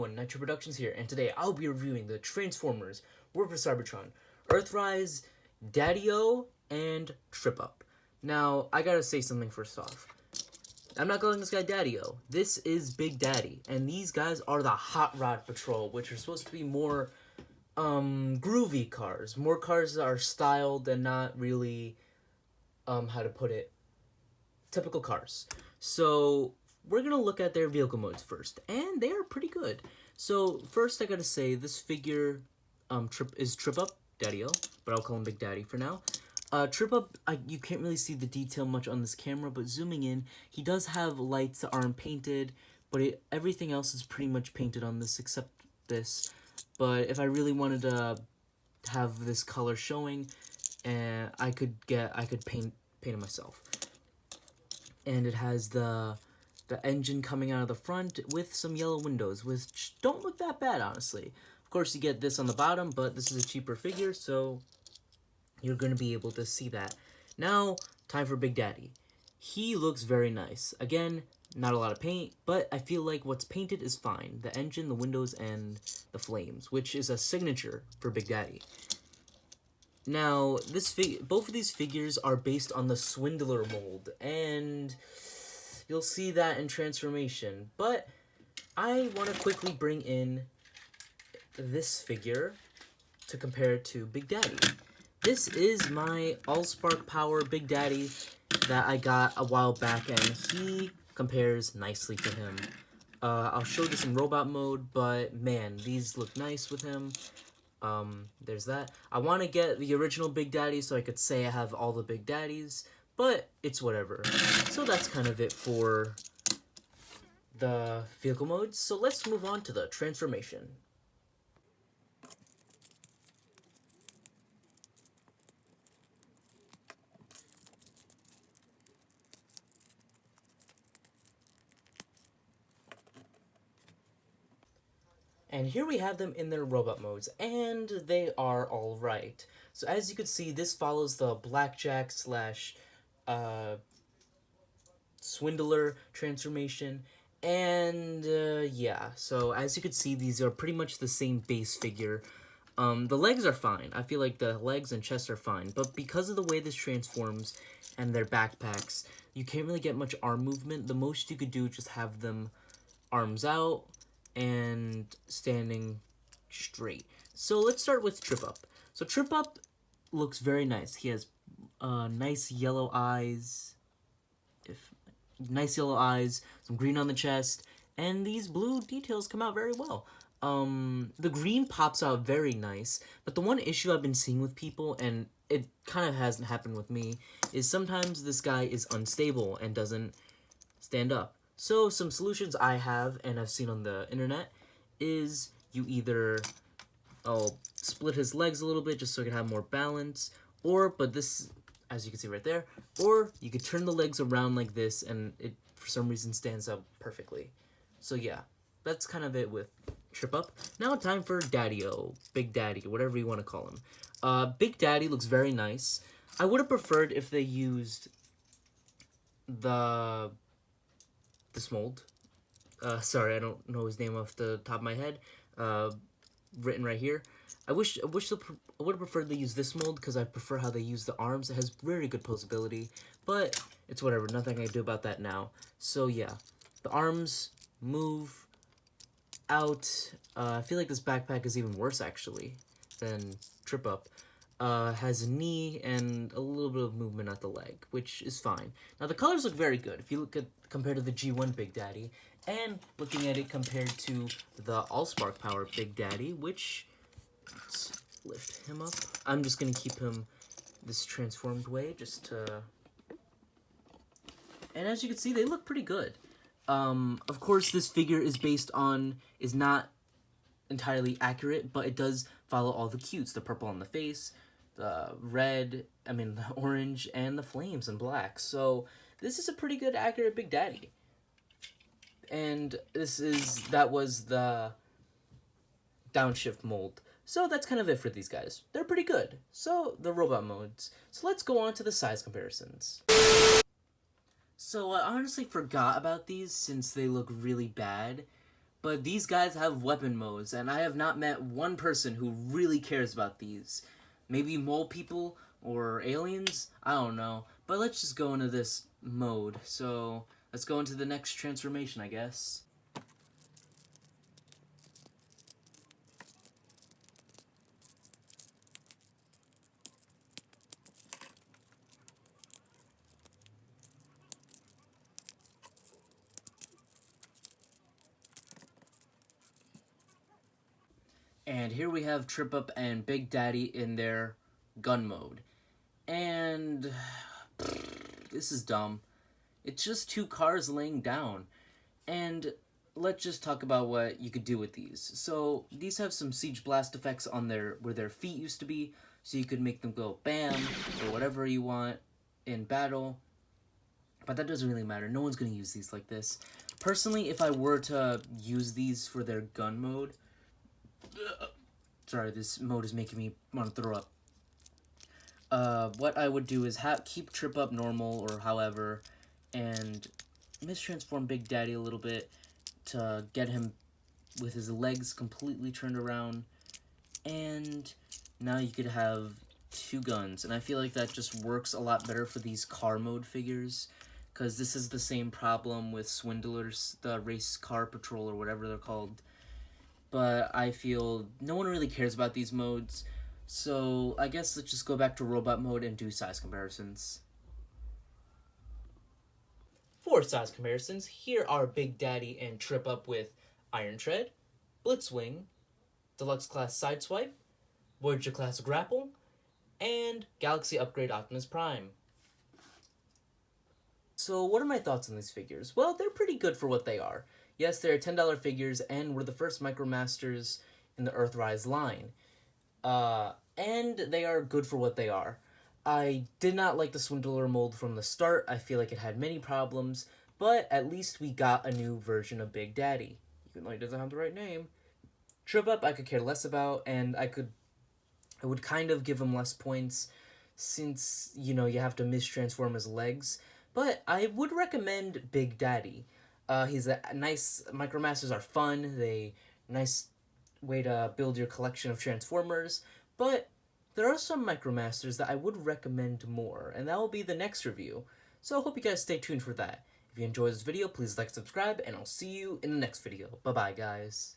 everyone, Nitro Productions here, and today I'll be reviewing the Transformers, War for Cybertron, Earthrise, Daddy-O, and Trip Up. Now, I gotta say something first off. I'm not calling this guy Daddy-O. This is Big Daddy, and these guys are the Hot Rod Patrol, which are supposed to be more, groovy cars. More cars that are styled and not really, how to put it, typical cars. So we're gonna look at their vehicle modes first, and they are pretty good. So first, I gotta say this figure, Trip Up, Daddy-O, but I'll call him Big Daddy for now. Trip Up, you can't really see the detail much on this camera, but zooming in, he does have lights that aren't painted, but everything else is pretty much painted on this except this. But if I really wanted to have this color showing, I could paint it myself. And it has the engine coming out of the front with some yellow windows, which don't look that bad, honestly. Of course, you get this on the bottom, but this is a cheaper figure, so you're going to be able to see that. Now, time for Big Daddy. He looks very nice. Again, not a lot of paint, but I feel like what's painted is fine. The engine, the windows, and the flames, which is a signature for Big Daddy. Now, both of these figures are based on the Swindler mold, and you'll see that in transformation. But I want to quickly bring in this figure to compare it to Big Daddy. This is my All-Spark Power Big Daddy that I got a while back, and he compares nicely to him. I'll show this in robot mode, but man, these look nice with him. There's that. I want to get the original Big Daddy so I could say I have all the Big Daddies, but it's whatever. So that's kind of it for the vehicle modes. So let's move on to the transformation. And here we have them in their robot modes, and they are alright. So as you can see, this follows the Blackjack slash Swindler transformation, and yeah. So as you can see, these are pretty much the same base figure. The legs are fine. I feel like the legs and chest are fine, but because of the way this transforms and their backpacks, you can't really get much arm movement. The most you could do is just have them arms out and standing straight. So let's start with Trip Up. So Trip Up looks very nice. He has nice yellow eyes, some green on the chest, and these blue details come out very well. The green pops out very nice, but the one issue I've been seeing with people, and it kind of hasn't happened with me, is sometimes this guy is unstable and doesn't stand up. So some solutions I have, and I've seen on the internet, is you either split his legs a little bit just so he can have more balance, but this, as you can see right there, or you could turn the legs around like this and it for some reason stands up perfectly. So yeah, that's kind of it with Trip Up. Now time for Daddy-O, Big Daddy, whatever you want to call him. Big Daddy looks very nice. I would have preferred if they used this mold. Sorry, I don't know his name off the top of my head. Written right here. I would have preferred they use this mold because I prefer how they use the arms. It has very good posability, but it's whatever. Nothing I can do about that now. So yeah, the arms move out. I feel like this backpack is even worse actually than Trip Up. Has a knee and a little bit of movement at the leg, which is fine. Now the colors look very good if you look at compared to the G1 Big Daddy, and looking at it compared to the All-Spark Power Big Daddy, which, let's lift him up. I'm just gonna keep him this transformed way, just to, and as you can see, they look pretty good. Of course, this figure is not entirely accurate, but it does follow all the cues, the purple on the face, the the orange, and the flames and black. So this is a pretty good accurate Big Daddy. And that was the downshift mold. So that's kind of it for these guys. They're pretty good. So the robot modes. So let's go on to the size comparisons. So I honestly forgot about these since they look really bad. But these guys have weapon modes, and I have not met one person who really cares about these. Maybe mole people or aliens? I don't know. But let's just go into this mode. So let's go into the next transformation, I guess. And here we have Trip Up and Big Daddy in their gun mode. And this is dumb. It's just two cars laying down. And let's just talk about what you could do with these. So these have some siege blast effects on where their feet used to be, so you could make them go bam or whatever you want in battle. But that doesn't really matter. No one's gonna use these like this. Personally, if I were to use these for their gun mode, sorry, this mode is making me want to throw up. What I would do is keep Trip Up normal or however, and mistransform Big Daddy a little bit to get him with his legs completely turned around, and now you could have two guns, and I feel like that just works a lot better for these car mode figures, because this is the same problem with Swindlers, the race car patrol or whatever they're called. But I feel no one really cares about these modes, so I guess let's just go back to robot mode and do size comparisons. For size comparisons, here are Big Daddy and Trip Up with Iron Tread, Blitzwing, Deluxe Class Sideswipe, Voyager Class Grapple, and Galaxy Upgrade Optimus Prime. So what are my thoughts on these figures? Well, they're pretty good for what they are. Yes, they're $10 figures, and were the first Micromasters in the Earthrise line. And they are good for what they are. I did not like the Swindler mold from the start. I feel like it had many problems, but at least we got a new version of Big Daddy, even though he doesn't have the right name. Trip Up I could care less about, and I would kind of give him less points, since, you know, you have to mistransform his legs. But I would recommend Big Daddy. He's a nice, Micromasters are fun, nice way to build your collection of Transformers, but there are some Micromasters that I would recommend more, and that will be the next review. So I hope you guys stay tuned for that. If you enjoyed this video, please like, subscribe, and I'll see you in the next video. Bye-bye, guys.